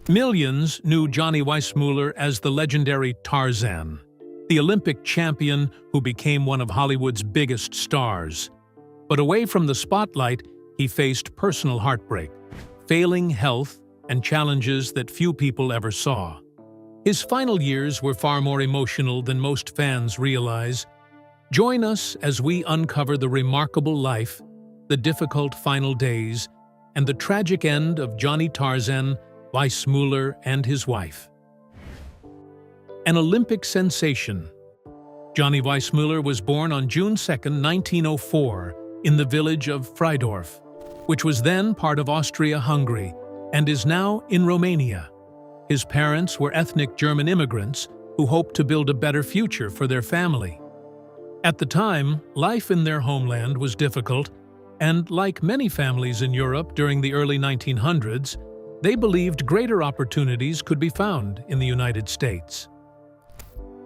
Millions knew Johnny Weissmuller as the legendary Tarzan, the Olympic champion who became one of Hollywood's biggest stars. But away from the spotlight, he faced personal heartbreak, failing health, and challenges that few people ever saw. His final years were far more emotional than most fans realize. Join us as we uncover the remarkable life, the difficult final days, and the tragic end of Johnny Tarzan Weissmuller and his wife. An Olympic sensation, Johnny Weissmuller was born on June 2, 1904, in the village of Friedorf, which was then part of Austria-Hungary and is now in Romania. His parents were ethnic German immigrants who hoped to build a better future for their family. At the time, life in their homeland was difficult, and like many families in Europe during the early 1900s, they believed greater opportunities could be found in the United States.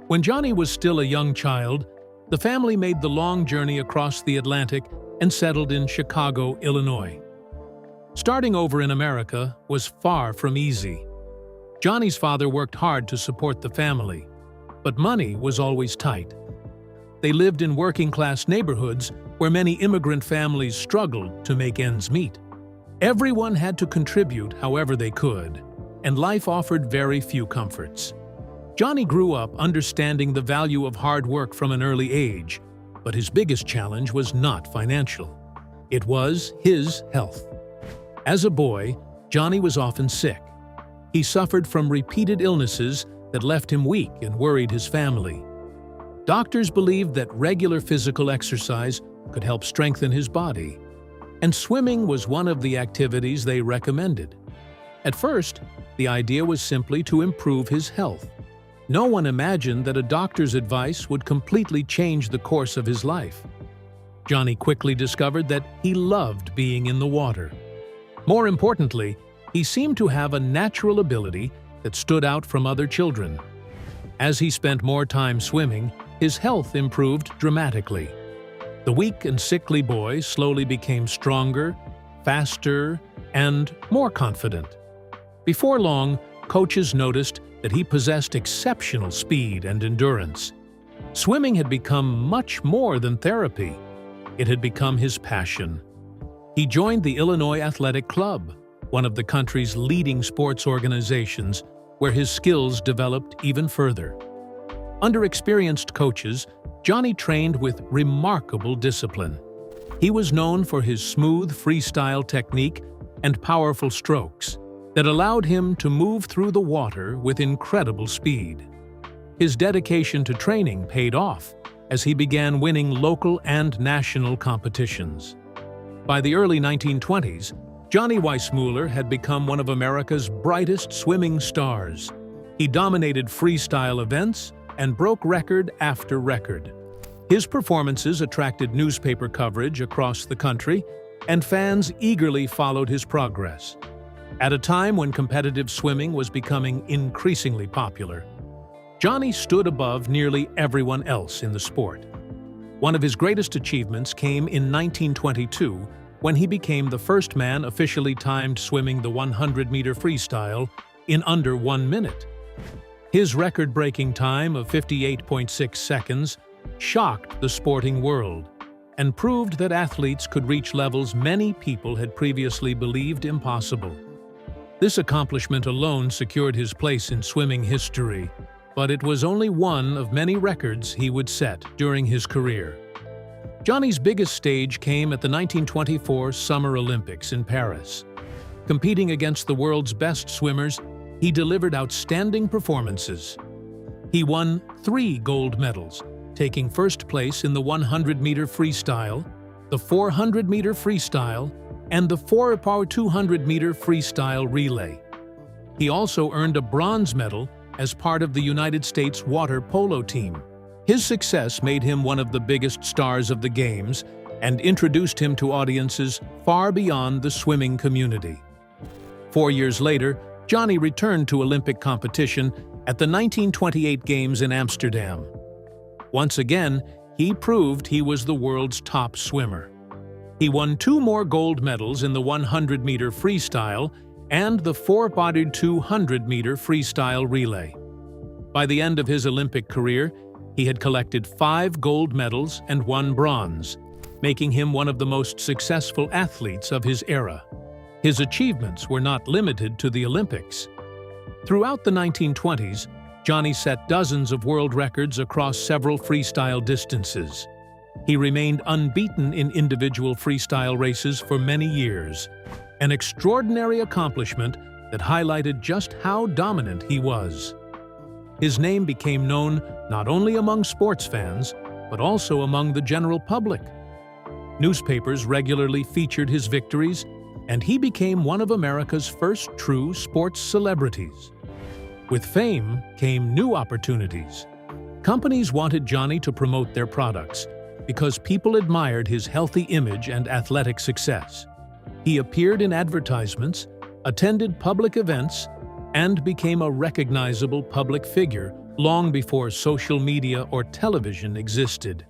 When Johnny was still a young child, the family made the long journey across the Atlantic and settled in Chicago, Illinois. Starting over in America was far from easy. Johnny's father worked hard to support the family, but money was always tight. They lived in working-class neighborhoods where many immigrant families struggled to make ends meet. Everyone had to contribute however they could, and life offered very few comforts. Johnny grew up understanding the value of hard work from an early age, but his biggest challenge was not financial. It was his health. As a boy, Johnny was often sick. He suffered from repeated illnesses that left him weak and worried his family. Doctors believed that regular physical exercise could help strengthen his body, and swimming was one of the activities they recommended. At first, the idea was simply to improve his health. No one imagined that a doctor's advice would completely change the course of his life. Johnny quickly discovered that he loved being in the water. More importantly, he seemed to have a natural ability that stood out from other children. As he spent more time swimming, his health improved dramatically. The weak and sickly boy slowly became stronger, faster, and more confident. Before long, coaches noticed that he possessed exceptional speed and endurance. Swimming had become much more than therapy. It had become his passion. He joined the Illinois Athletic Club, one of the country's leading sports organizations, where his skills developed even further. Under experienced coaches, Johnny trained with remarkable discipline. He was known for his smooth freestyle technique and powerful strokes that allowed him to move through the water with incredible speed. His dedication to training paid off as he began winning local and national competitions. By the early 1920s, Johnny Weissmuller had become one of America's brightest swimming stars. He dominated freestyle events and broke record after record. His performances attracted newspaper coverage across the country, and fans eagerly followed his progress. At a time when competitive swimming was becoming increasingly popular, Johnny stood above nearly everyone else in the sport. One of his greatest achievements came in 1922 when he became the first man officially timed swimming the 100-meter freestyle in under 1 minute. His record-breaking time of 58.6 seconds shocked the sporting world and proved that athletes could reach levels many people had previously believed impossible. This accomplishment alone secured his place in swimming history, but it was only one of many records he would set during his career. Johnny's biggest stage came at the 1924 Summer Olympics in Paris. Competing against the world's best swimmers, he delivered outstanding performances. He won 3 gold medals, taking first place in the 100-meter freestyle, the 400-meter freestyle, and the 4x200-meter freestyle relay. He also earned a bronze medal as part of the United States water polo team. His success made him one of the biggest stars of the Games and introduced him to audiences far beyond the swimming community. 4 years later, Johnny returned to Olympic competition at the 1928 Games in Amsterdam. Once again, he proved he was the world's top swimmer. He won 2 more gold medals in the 100-meter freestyle and the four-bodied 200-meter freestyle relay. By the end of his Olympic career, he had collected 5 gold medals and 1 bronze, making him one of the most successful athletes of his era. His achievements were not limited to the Olympics. Throughout the 1920s, Johnny set dozens of world records across several freestyle distances. He remained unbeaten in individual freestyle races for many years, an extraordinary accomplishment that highlighted just how dominant he was. His name became known not only among sports fans, but also among the general public. Newspapers regularly featured his victories, and he became one of America's first true sports celebrities. With fame came new opportunities. Companies wanted Johnny to promote their products because people admired his healthy image and athletic success. He appeared in advertisements, attended public events, and became a recognizable public figure long before social media or television existed.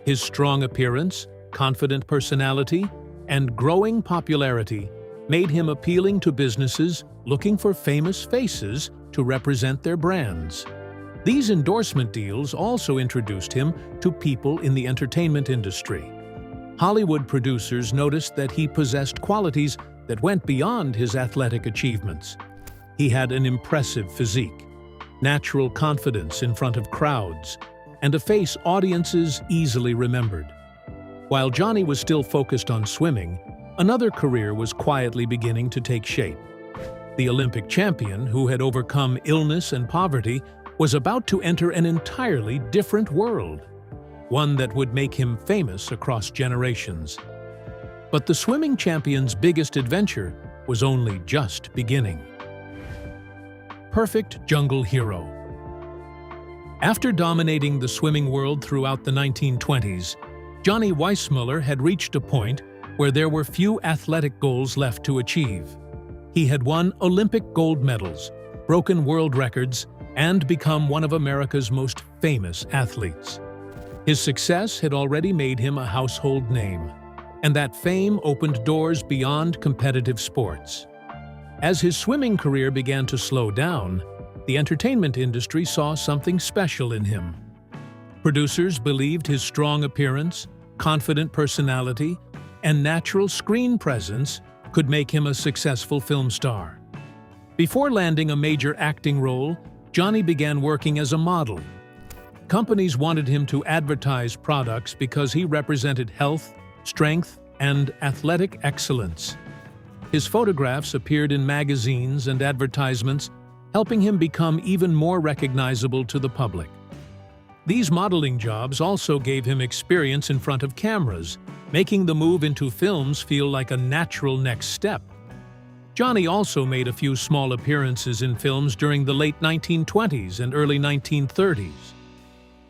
His strong appearance, confident personality, and growing popularity made him appealing to businesses looking for famous faces to represent their brands. These endorsement deals also introduced him to people in the entertainment industry. Hollywood producers noticed that he possessed qualities that went beyond his athletic achievements. He had an impressive physique, natural confidence in front of crowds, and a face audiences easily remembered. While Johnny was still focused on swimming, another career was quietly beginning to take shape. The Olympic champion, who had overcome illness and poverty, was about to enter an entirely different world, one that would make him famous across generations. But the swimming champion's biggest adventure was only just beginning. Perfect jungle hero. After dominating the swimming world throughout the 1920s, Johnny Weissmuller had reached a point where there were few athletic goals left to achieve. He had won Olympic gold medals, broken world records, and become one of America's most famous athletes. His success had already made him a household name, and that fame opened doors beyond competitive sports. As his swimming career began to slow down, the entertainment industry saw something special in him. Producers believed his strong appearance, confident personality, and natural screen presence could make him a successful film star. Before landing a major acting role, Johnny began working as a model. Companies wanted him to advertise products because he represented health, strength, and athletic excellence. His photographs appeared in magazines and advertisements, helping him become even more recognizable to the public. These modeling jobs also gave him experience in front of cameras, making the move into films feel like a natural next step. Johnny also made a few small appearances in films during the late 1920s and early 1930s.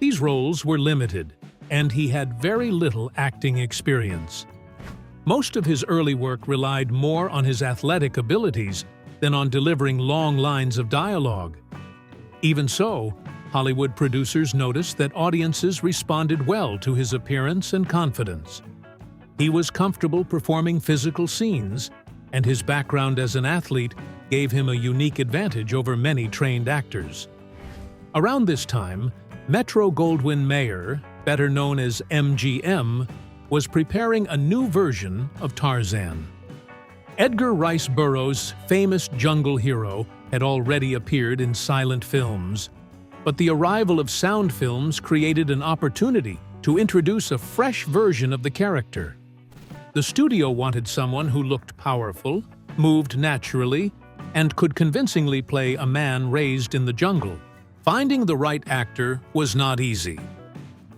These roles were limited, and he had very little acting experience. Most of his early work relied more on his athletic abilities than on delivering long lines of dialogue. Even so, Hollywood producers noticed that audiences responded well to his appearance and confidence. He was comfortable performing physical scenes, and his background as an athlete gave him a unique advantage over many trained actors. Around this time, Metro-Goldwyn-Mayer, better known as MGM, was preparing a new version of Tarzan. Edgar Rice Burroughs' famous jungle hero had already appeared in silent films, but the arrival of sound films created an opportunity to introduce a fresh version of the character. The studio wanted someone who looked powerful, moved naturally, and could convincingly play a man raised in the jungle. Finding the right actor was not easy.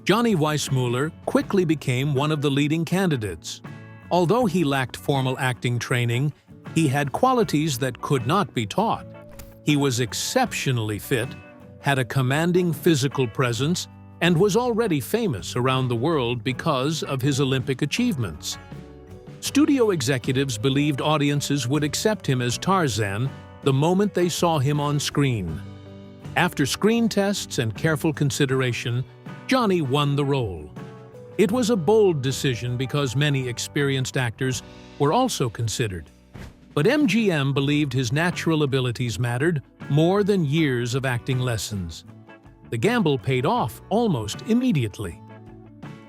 Johnny Weissmuller quickly became one of the leading candidates. Although he lacked formal acting training, he had qualities that could not be taught. He was exceptionally fit, had a commanding physical presence, and was already famous around the world because of his Olympic achievements. Studio executives believed audiences would accept him as Tarzan the moment they saw him on screen. After screen tests and careful consideration, Johnny won the role. It was a bold decision because many experienced actors were also considered. But MGM believed his natural abilities mattered more than years of acting lessons. The gamble paid off almost immediately.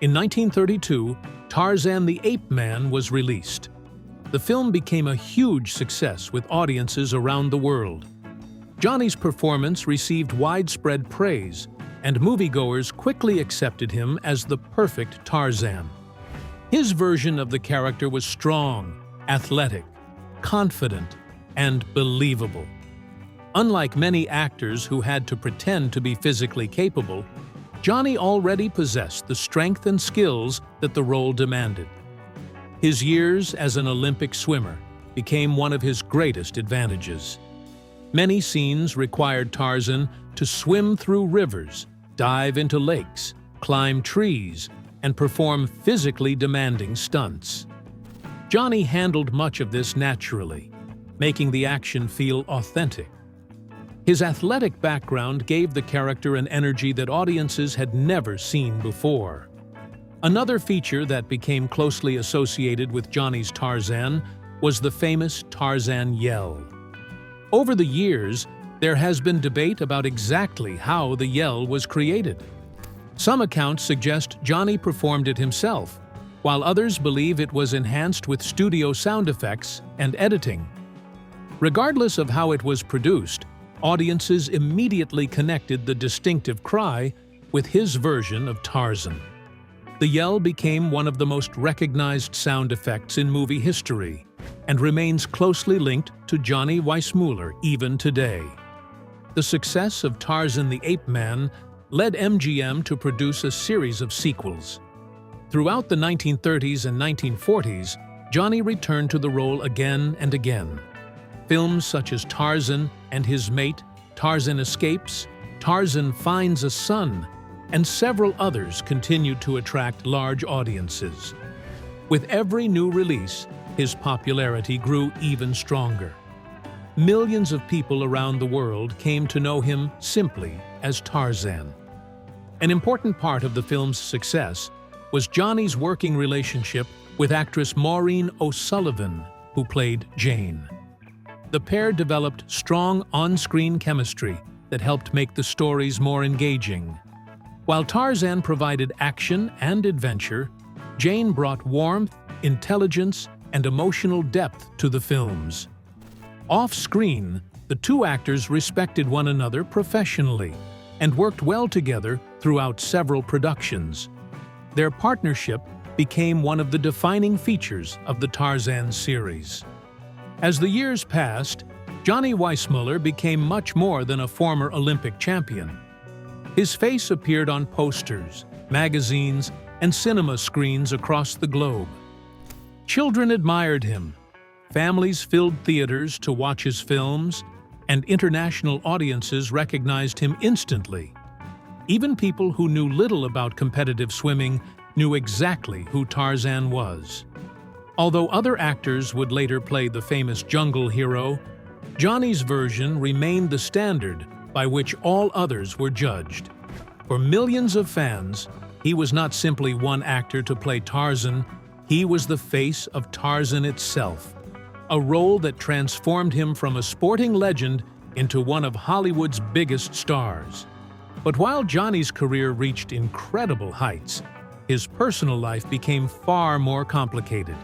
In 1932, Tarzan the Ape Man was released. The film became a huge success with audiences around the world. Johnny's performance received widespread praise, and moviegoers quickly accepted him as the perfect Tarzan. His version of the character was strong, athletic, confident, and believable. Unlike many actors who had to pretend to be physically capable, Johnny already possessed the strength and skills that the role demanded. His years as an Olympic swimmer became one of his greatest advantages. Many scenes required Tarzan to swim through rivers, dive into lakes, climb trees, and perform physically demanding stunts. Johnny handled much of this naturally, making the action feel authentic. His athletic background gave the character an energy that audiences had never seen before. Another feature that became closely associated with Johnny's Tarzan was the famous Tarzan yell. Over the years, there has been debate about exactly how the yell was created. Some accounts suggest Johnny performed it himself, while others believe it was enhanced with studio sound effects and editing. Regardless of how it was produced, audiences immediately connected the distinctive cry with his version of Tarzan. The yell became one of the most recognized sound effects in movie history and remains closely linked to Johnny Weissmuller even today. The success of Tarzan the Ape Man led MGM to produce a series of sequels. Throughout the 1930s and 1940s, Johnny returned to the role again and again. Films such as Tarzan and His Mate, Tarzan Escapes, Tarzan Finds a Son, and several others continued to attract large audiences. With every new release, his popularity grew even stronger. Millions of people around the world came to know him simply as Tarzan. An important part of the film's success was Johnny's working relationship with actress Maureen O'Sullivan, who played Jane. The pair developed strong on-screen chemistry that helped make the stories more engaging. While Tarzan provided action and adventure, Jane brought warmth, intelligence, and emotional depth to the films. Off-screen, the two actors respected one another professionally and worked well together throughout several productions. Their partnership became one of the defining features of the Tarzan series. As the years passed, Johnny Weissmuller became much more than a former Olympic champion. His face appeared on posters, magazines, and cinema screens across the globe. Children admired him, families filled theaters to watch his films, and international audiences recognized him instantly. Even people who knew little about competitive swimming knew exactly who Tarzan was. Although other actors would later play the famous jungle hero, Johnny's version remained the standard by which all others were judged. For millions of fans, he was not simply one actor to play Tarzan, he was the face of Tarzan itself, a role that transformed him from a sporting legend into one of Hollywood's biggest stars. But while Johnny's career reached incredible heights, his personal life became far more complicated.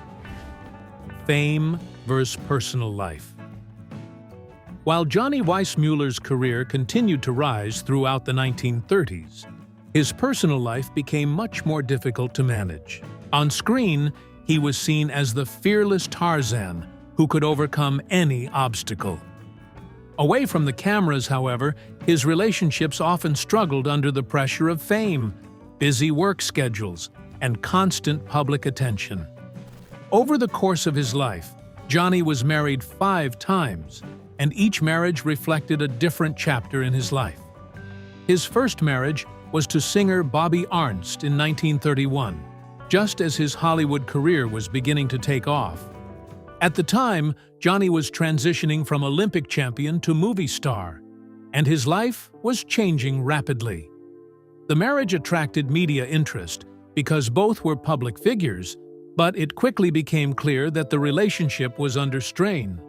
Fame versus personal life. While Johnny Weissmuller's career continued to rise throughout the 1930s, his personal life became much more difficult to manage. On screen, he was seen as the fearless Tarzan who could overcome any obstacle. Away from the cameras, however, his relationships often struggled under the pressure of fame, busy work schedules, and constant public attention. Over the course of his life, Johnny was married 5 times, and each marriage reflected a different chapter in his life. His first marriage was to singer Bobby Arnst in 1931, just as his Hollywood career was beginning to take off. At the time, Johnny was transitioning from Olympic champion to movie star, and his life was changing rapidly. The marriage attracted media interest because both were public figures, But it quickly became clear that the relationship was under strain.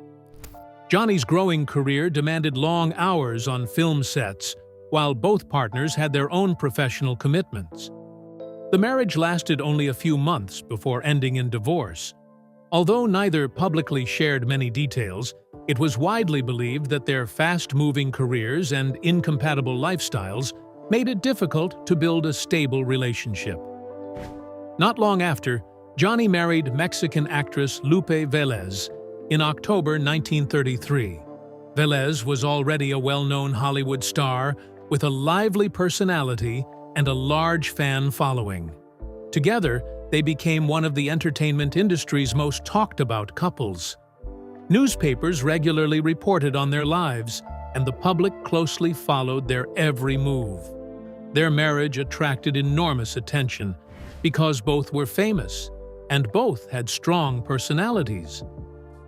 Johnny's growing career demanded long hours on film sets, while both partners had their own professional commitments. The marriage lasted only a few months before ending in divorce. Although neither publicly shared many details, it was widely believed that their fast-moving careers and incompatible lifestyles made it difficult to build a stable relationship. Not long after, Johnny married Mexican actress Lupe Velez in October 1933. Velez was already a well-known Hollywood star with a lively personality and a large fan following. Together, they became one of the entertainment industry's most talked-about couples. Newspapers regularly reported on their lives, and the public closely followed their every move. Their marriage attracted enormous attention because both were famous, and both had strong personalities.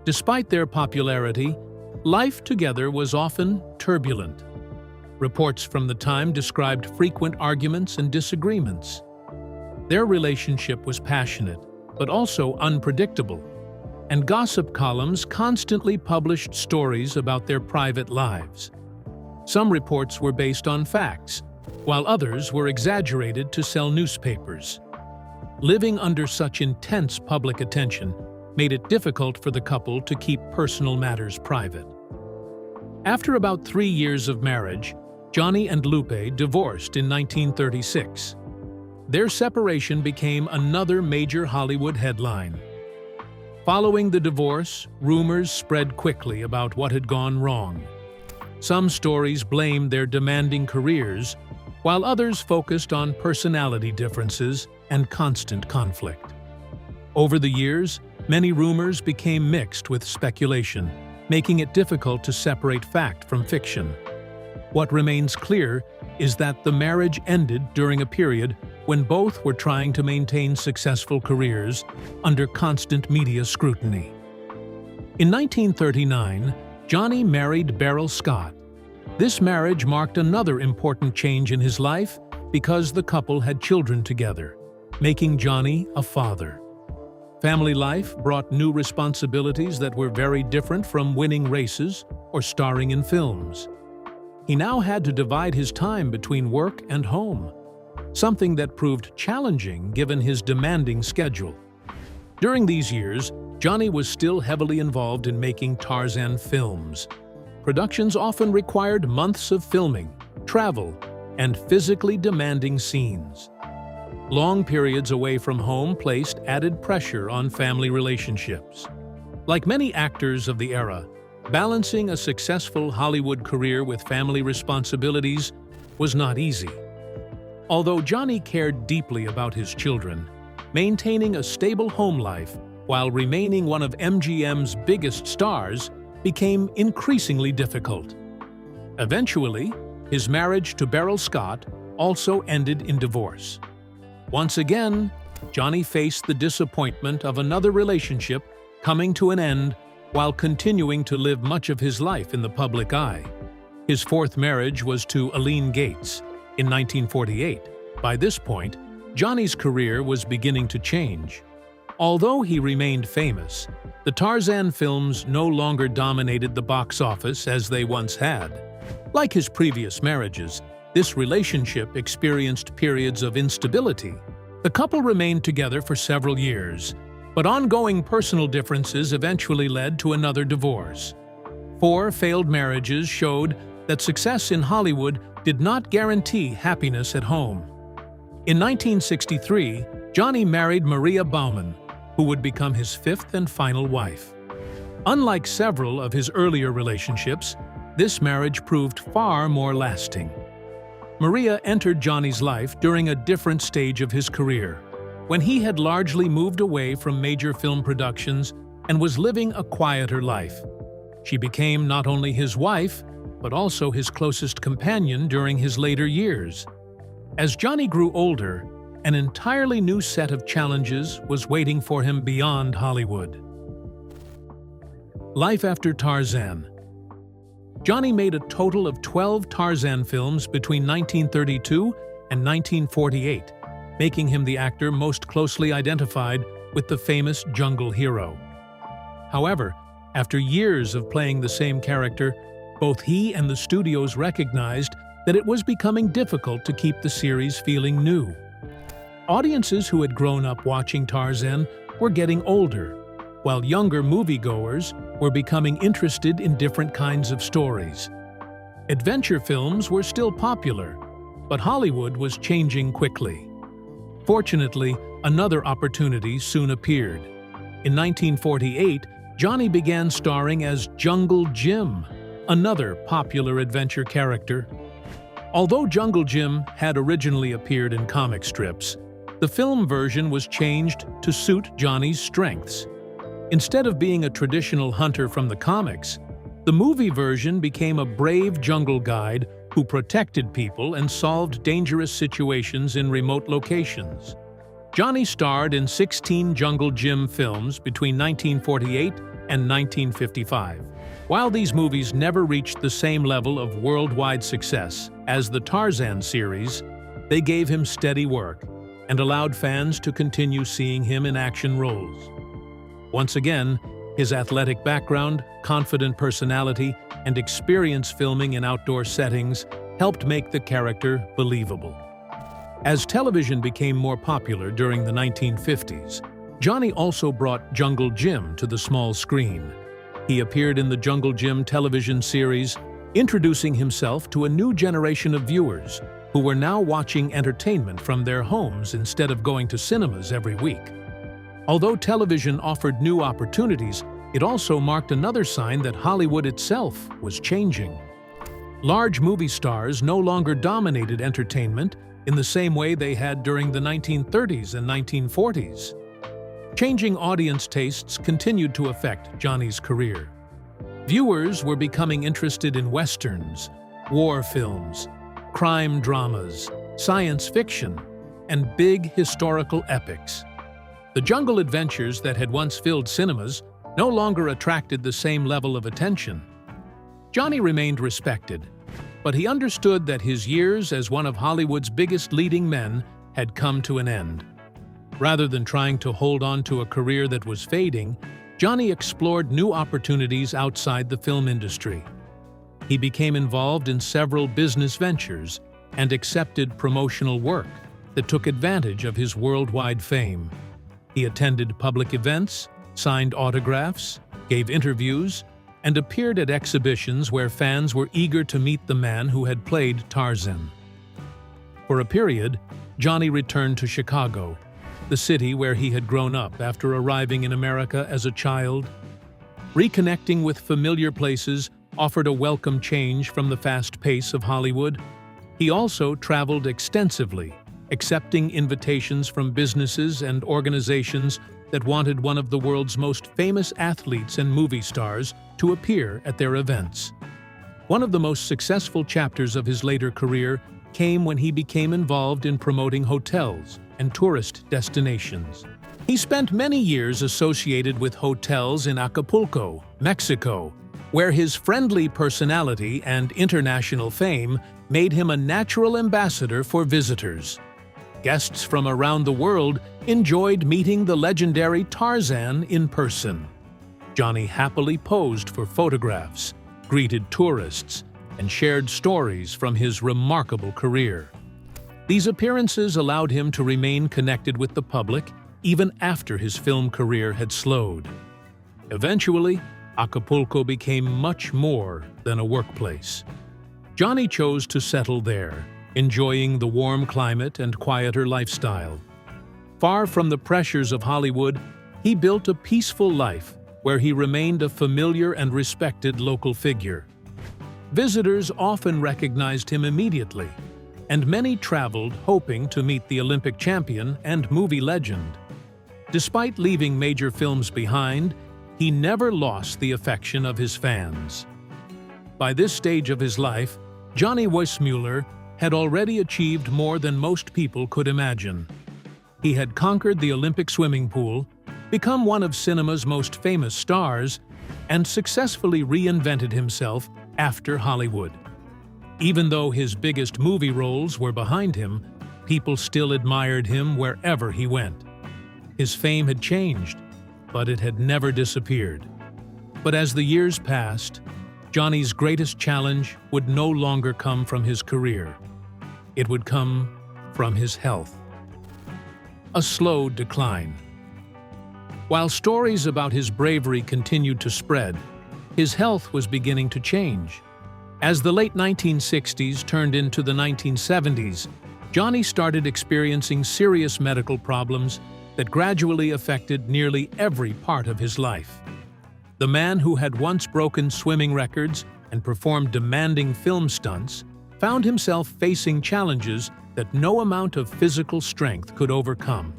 Despite their popularity, life together was often turbulent. Reports from the time described frequent arguments and disagreements. Their relationship was passionate, but also unpredictable, and gossip columns constantly published stories about their private lives. Some reports were based on facts, while others were exaggerated to sell newspapers. Living under such intense public attention made it difficult for the couple to keep personal matters private. After about 3 years of marriage, Johnny and Lupe divorced in 1936. Their separation became another major Hollywood headline. Following the divorce, rumors spread quickly about what had gone wrong. Some stories blamed their demanding careers, while others focused on personality differences and constant conflict. Over the years, many rumors became mixed with speculation, making it difficult to separate fact from fiction. What remains clear is that the marriage ended during a period when both were trying to maintain successful careers under constant media scrutiny. In 1939, Johnny married Beryl Scott. This marriage marked another important change in his life because the couple had children together, making Johnny a father. Family life brought new responsibilities that were very different from winning races or starring in films. He now had to divide his time between work and home, something that proved challenging given his demanding schedule. During these years, Johnny was still heavily involved in making Tarzan films. Productions often required months of filming, travel, and physically demanding scenes. Long periods away from home placed added pressure on family relationships. Like many actors of the era, balancing a successful Hollywood career with family responsibilities was not easy. Although Johnny cared deeply about his children, maintaining a stable home life while remaining one of MGM's biggest stars became increasingly difficult. Eventually, his marriage to Beryl Scott also ended in divorce. Once again, Johnny faced the disappointment of another relationship coming to an end while continuing to live much of his life in the public eye. His fourth marriage was to Aline Gates in 1948. By this point, Johnny's career was beginning to change. Although he remained famous, the Tarzan films no longer dominated the box office as they once had. Like his previous marriages, this relationship experienced periods of instability. The couple remained together for several years, but ongoing personal differences eventually led to another divorce. 4 failed marriages showed that success in Hollywood did not guarantee happiness at home. In 1963, Johnny married Maria Bauman, who would become his 5th and final wife. Unlike several of his earlier relationships, this marriage proved far more lasting. Maria entered Johnny's life during a different stage of his career, when he had largely moved away from major film productions and was living a quieter life. She became not only his wife, but also his closest companion during his later years. As Johnny grew older, an entirely new set of challenges was waiting for him beyond Hollywood. Life after Tarzan. Johnny made a total of 12 Tarzan films between 1932 and 1948, making him the actor most closely identified with the famous jungle hero. However, after years of playing the same character, both he and the studios recognized that it was becoming difficult to keep the series feeling new. Audiences who had grown up watching Tarzan were getting older, while younger moviegoers were becoming interested in different kinds of stories. Adventure films were still popular, but Hollywood was changing quickly. Fortunately, another opportunity soon appeared. In 1948, Johnny began starring as Jungle Jim, another popular adventure character. Although Jungle Jim had originally appeared in comic strips, the film version was changed to suit Johnny's strengths. Instead of being a traditional hunter from the comics, the movie version became a brave jungle guide who protected people and solved dangerous situations in remote locations. Johnny starred in 16 Jungle Jim films between 1948 and 1955. While these movies never reached the same level of worldwide success as the Tarzan series, they gave him steady work and allowed fans to continue seeing him in action roles. Once again, his athletic background, confident personality, and experience filming in outdoor settings helped make the character believable. As television became more popular during the 1950s, Johnny also brought Jungle Jim to the small screen. He appeared in the Jungle Jim television series, introducing himself to a new generation of viewers who were now watching entertainment from their homes instead of going to cinemas every week. Although television offered new opportunities, it also marked another sign that Hollywood itself was changing. Large movie stars no longer dominated entertainment in the same way they had during the 1930s and 1940s. Changing audience tastes continued to affect Johnny's career. Viewers were becoming interested in westerns, war films, crime dramas, science fiction, and big historical epics. The jungle adventures that had once filled cinemas no longer attracted the same level of attention. Johnny remained respected, but he understood that his years as one of Hollywood's biggest leading men had come to an end. Rather than trying to hold on to a career that was fading, Johnny explored new opportunities outside the film industry. He became involved in several business ventures and accepted promotional work that took advantage of his worldwide fame. He attended public events, signed autographs, gave interviews, and appeared at exhibitions where fans were eager to meet the man who had played Tarzan. For a period, Johnny returned to Chicago, the city where he had grown up after arriving in America as a child. Reconnecting with familiar places offered a welcome change from the fast pace of Hollywood. He also traveled extensively, accepting invitations from businesses and organizations that wanted one of the world's most famous athletes and movie stars to appear at their events. One of the most successful chapters of his later career came when he became involved in promoting hotels and tourist destinations. He spent many years associated with hotels in Acapulco, Mexico, where his friendly personality and international fame made him a natural ambassador for visitors. Guests from around the world enjoyed meeting the legendary Tarzan in person. Johnny happily posed for photographs, greeted tourists, and shared stories from his remarkable career. These appearances allowed him to remain connected with the public even after his film career had slowed. Eventually, Acapulco became much more than a workplace. Johnny chose to settle there, enjoying the warm climate and quieter lifestyle. Far from the pressures of Hollywood, he built a peaceful life where he remained a familiar and respected local figure. Visitors often recognized him immediately, and many traveled hoping to meet the Olympic champion and movie legend. Despite leaving major films behind, he never lost the affection of his fans. By this stage of his life, Johnny Weissmuller had already achieved more than most people could imagine. He had conquered the Olympic swimming pool, become one of cinema's most famous stars, and successfully reinvented himself after Hollywood. Even though his biggest movie roles were behind him, people still admired him wherever he went. His fame had changed, but it had never disappeared. But as the years passed, Johnny's greatest challenge would no longer come from his career. It would come from his health. A slow decline. While stories about his bravery continued to spread, his health was beginning to change. As the late 1960s turned into the 1970s, Johnny started experiencing serious medical problems that gradually affected nearly every part of his life. The man who had once broken swimming records and performed demanding film stunts found himself facing challenges that no amount of physical strength could overcome.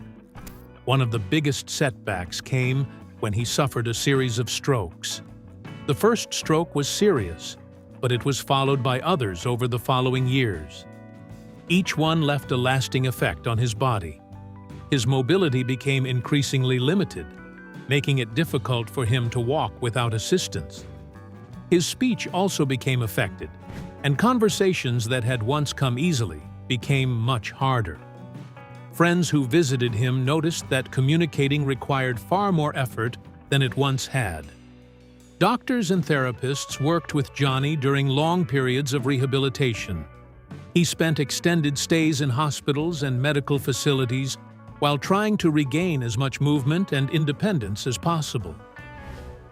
One of the biggest setbacks came when he suffered a series of strokes. The first stroke was serious, but it was followed by others over the following years. Each one left a lasting effect on his body. His mobility became increasingly limited, making it difficult for him to walk without assistance. His speech also became affected, and conversations that had once come easily became much harder. Friends who visited him noticed that communicating required far more effort than it once had. Doctors and therapists worked with Johnny during long periods of rehabilitation. He spent extended stays in hospitals and medical facilities while trying to regain as much movement and independence as possible.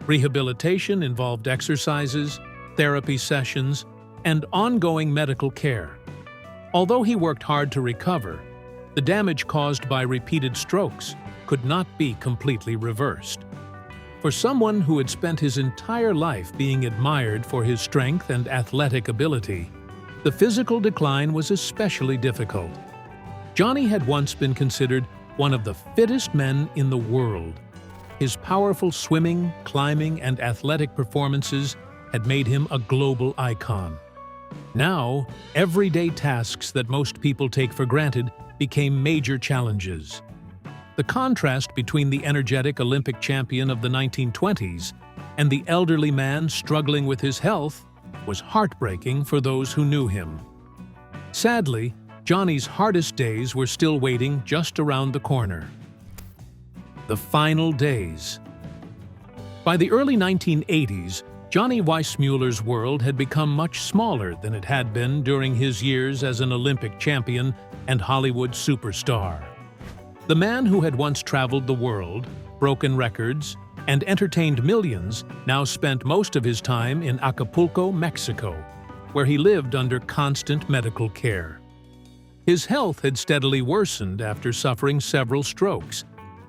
Rehabilitation involved exercises, therapy sessions, and ongoing medical care. Although he worked hard to recover, the damage caused by repeated strokes could not be completely reversed. For someone who had spent his entire life being admired for his strength and athletic ability, the physical decline was especially difficult. Johnny had once been considered one of the fittest men in the world. His powerful swimming, climbing, and athletic performances had made him a global icon. Now, everyday tasks that most people take for granted became major challenges. The contrast between the energetic Olympic champion of the 1920s and the elderly man struggling with his health was heartbreaking for those who knew him. Sadly, Johnny's hardest days were still waiting just around the corner. The final days. By the early 1980s, Johnny Weissmuller's world had become much smaller than it had been during his years as an Olympic champion and Hollywood superstar. The man who had once traveled the world, broken records, and entertained millions now spent most of his time in Acapulco, Mexico, where he lived under constant medical care. His health had steadily worsened after suffering several strokes,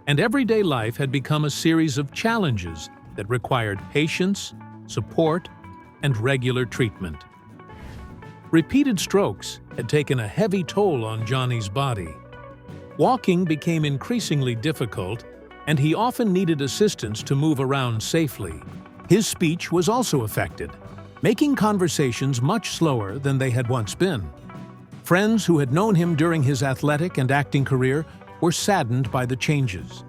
and everyday life had become a series of challenges that required patience, support, and regular treatment. Repeated strokes had taken a heavy toll on Johnny's body. Walking became increasingly difficult, and he often needed assistance to move around safely. His speech was also affected, making conversations much slower than they had once been. Friends who had known him during his athletic and acting career were saddened by the changes.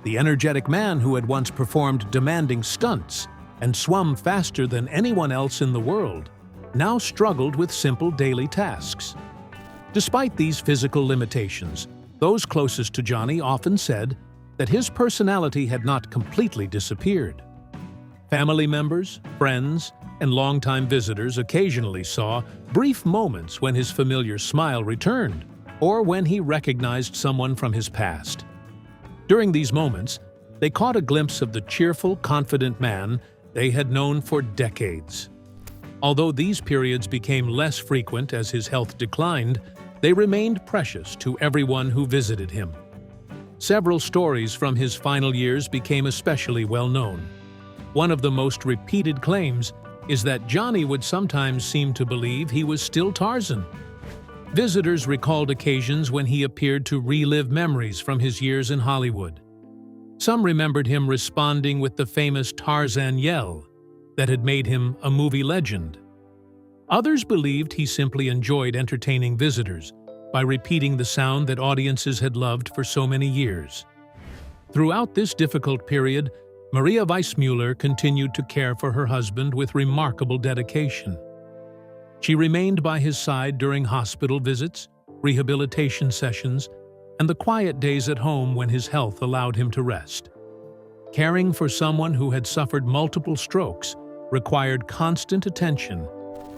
The energetic man who had once performed demanding stunts and swum faster than anyone else in the world now struggled with simple daily tasks. Despite these physical limitations, those closest to Johnny often said that his personality had not completely disappeared. Family members, friends, and longtime visitors occasionally saw brief moments when his familiar smile returned or when he recognized someone from his past. During these moments, they caught a glimpse of the cheerful, confident man they had known for decades. Although these periods became less frequent as his health declined, they remained precious to everyone who visited him. Several stories from his final years became especially well known. One of the most repeated claims is that Johnny would sometimes seem to believe he was still Tarzan. Visitors recalled occasions when he appeared to relive memories from his years in Hollywood. Some remembered him responding with the famous Tarzan yell that had made him a movie legend. Others believed he simply enjoyed entertaining visitors by repeating the sound that audiences had loved for so many years. Throughout this difficult period, Maria Weissmuller continued to care for her husband with remarkable dedication. She remained by his side during hospital visits, rehabilitation sessions, and the quiet days at home when his health allowed him to rest. Caring for someone who had suffered multiple strokes required constant attention,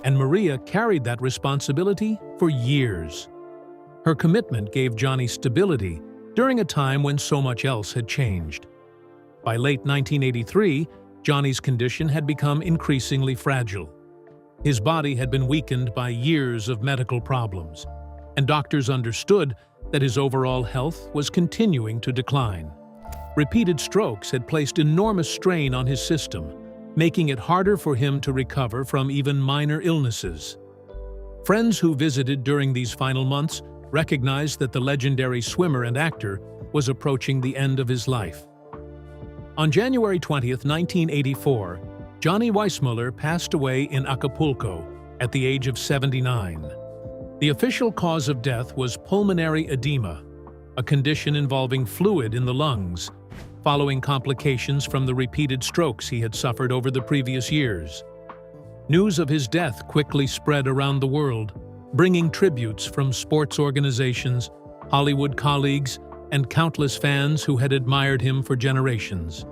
and Maria carried that responsibility for years. Her commitment gave Johnny stability during a time when so much else had changed. By late 1983, Johnny's condition had become increasingly fragile. His body had been weakened by years of medical problems, and doctors understood that his overall health was continuing to decline. Repeated strokes had placed enormous strain on his system, making it harder for him to recover from even minor illnesses. Friends who visited during these final months recognized that the legendary swimmer and actor was approaching the end of his life. On January 20, 1984, Johnny Weissmuller passed away in Acapulco at the age of 79. The official cause of death was pulmonary edema, a condition involving fluid in the lungs, following complications from the repeated strokes he had suffered over the previous years. News of his death quickly spread around the world, bringing tributes from sports organizations, Hollywood colleagues, and countless fans who had admired him for generations.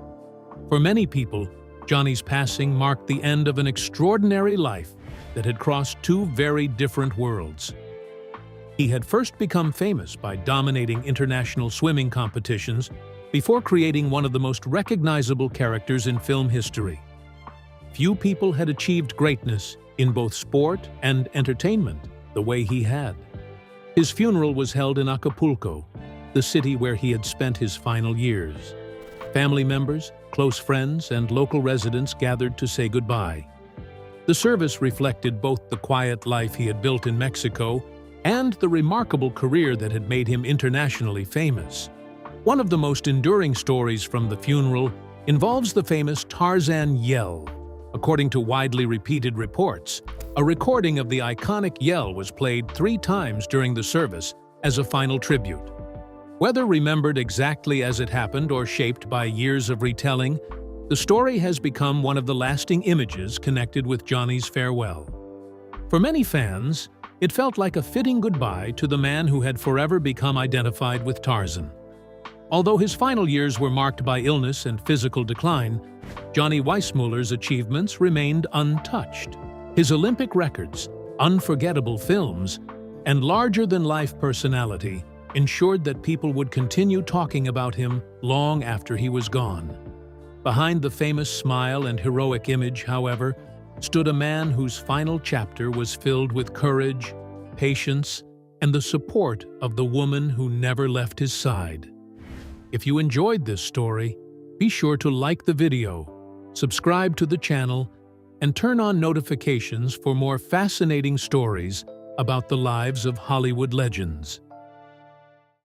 For many people, Johnny's passing marked the end of an extraordinary life that had crossed two very different worlds. He had first become famous by dominating international swimming competitions before creating one of the most recognizable characters in film history. Few people had achieved greatness in both sport and entertainment the way he had. His funeral was held in Acapulco, the city where he had spent his final years. Family members, close friends, and local residents gathered to say goodbye. The service reflected both the quiet life he had built in Mexico and the remarkable career that had made him internationally famous. One of the most enduring stories from the funeral involves the famous Tarzan yell. According to widely repeated reports, a recording of the iconic yell was played 3 times during the service as a final tribute. Whether remembered exactly as it happened or shaped by years of retelling, the story has become one of the lasting images connected with Johnny's farewell. For many fans, it felt like a fitting goodbye to the man who had forever become identified with Tarzan. Although his final years were marked by illness and physical decline, Johnny Weissmuller's achievements remained untouched. His Olympic records, unforgettable films, and larger-than-life personality ensured that people would continue talking about him long after he was gone. Behind the famous smile and heroic image, however, stood a man whose final chapter was filled with courage, patience, and the support of the woman who never left his side. If you enjoyed this story, be sure to like the video, subscribe to the channel, and turn on notifications for more fascinating stories about the lives of Hollywood legends.